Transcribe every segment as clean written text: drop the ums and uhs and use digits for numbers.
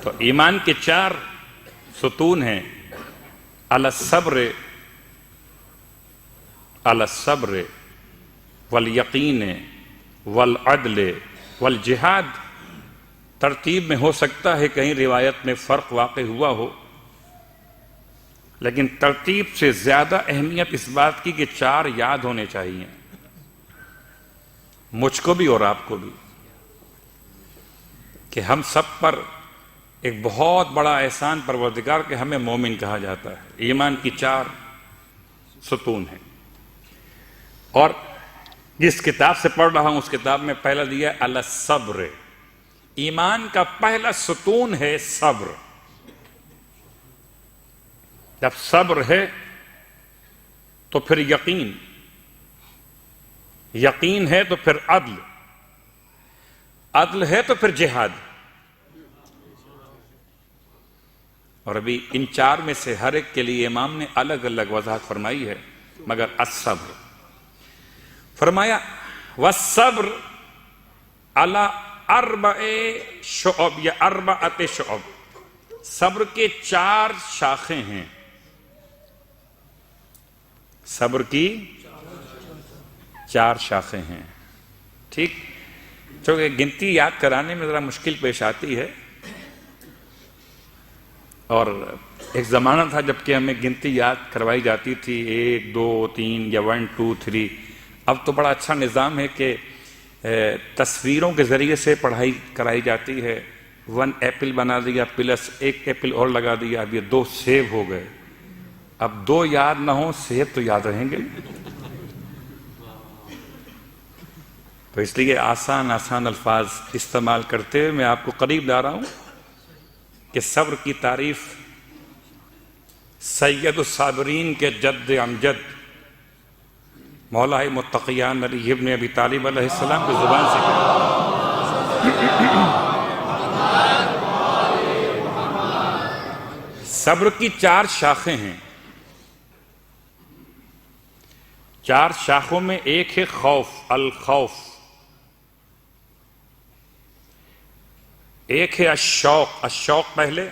تو ایمان کے 4 ستون ہیں: الصبر والیقین والعدل والجہاد۔ ترتیب میں ہو سکتا ہے کہیں روایت میں فرق واقع ہوا ہو، لیکن ترتیب سے زیادہ اہمیت اس بات کی کہ 4 یاد ہونے چاہیے، مجھ کو بھی اور آپ کو بھی، کہ ہم سب پر ایک بہت بڑا احسان پروردگار کہ ہمیں مومن کہا جاتا ہے۔ ایمان کی 4 ستون ہیں، اور جس کتاب سے پڑھ رہا ہوں اس کتاب میں پہلا دیا الصبر۔ ایمان کا پہلا ستون ہے صبر۔ جب صبر ہے تو پھر یقین، یقین ہے تو پھر عدل، عدل ہے تو پھر جہاد۔ اور ابھی ان 4 میں سے ہر ایک کے لیے امام نے الگ الگ وضاحت فرمائی ہے، مگر الصبر فرمایا والصبر علی 4 شعب یا 4 شعب۔ صبر کے 4 شاخیں ہیں، صبر کی 4 شاخیں ہیں، ٹھیک؟ چونکہ گنتی یاد کرانے میں ذرا مشکل پیش آتی ہے، اور ایک زمانہ تھا جب کہ ہمیں گنتی یاد کروائی جاتی تھی 1 2 3 یا 1 2 3۔ اب تو بڑا اچھا نظام ہے کہ تصویروں کے ذریعے سے پڑھائی کرائی جاتی ہے۔ 1 ایپل بنا دیا پلس 1 ایپل اور لگا دیا، اب یہ 2 سیب ہو گئے۔ اب 2 یاد نہ ہوں، سیب تو یاد رہیں گے۔ تو اس لیے آسان آسان الفاظ استعمال کرتے ہوئے میں آپ کو قریب لا رہا ہوں کہ صبر کی تعریف سید الصابرین کے جد امجد مولا متقیان علی ابن ابی طالب علیہ السلام کی زبان سے صبر کی 4 شاخیں ہیں۔ 4 شاخوں میں ایک ہے خوف، الخوف، ایک ہے الشوق، الشوق پہلے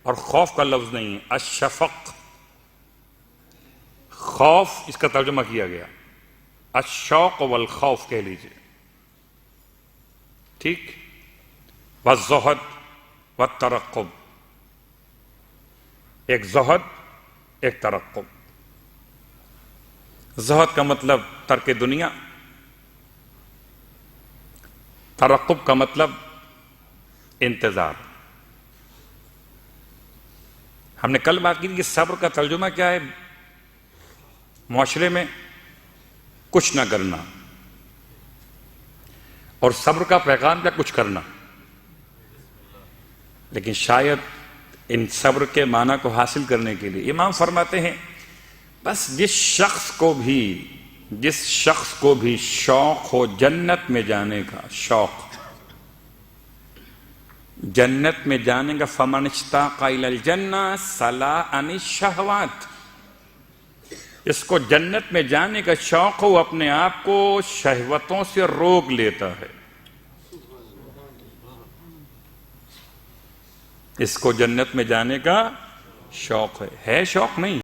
اور خوف کا لفظ نہیں ہے، الشفق، خوف اس کا ترجمہ کیا گیا، الشوق والخوف کہہ لیجئے، ٹھیک؟ والزہد والترقب، ایک زہد ایک ترقب۔ زہد کا مطلب ترک دنیا، ترقب کا مطلب انتظار۔ ہم نے کل بات کی تھی کہ صبر کا ترجمہ کیا ہے معاشرے میں؟ کچھ نہ کرنا، اور صبر کا پیغام کیا؟ کچھ کرنا۔ لیکن شاید ان صبر کے معنی کو حاصل کرنے کے لیے امام فرماتے ہیں بس جس شخص کو بھی شوق ہو جنت میں جانے کا، شوق جنت میں جانے کا، فمن اشتاق الی الجنہ سلا عن الشہوات، اس کو جنت میں جانے کا شوق ہو، اپنے آپ کو شہوتوں سے روک لیتا ہے۔ اس کو جنت میں جانے کا شوق ہے شوق نہیں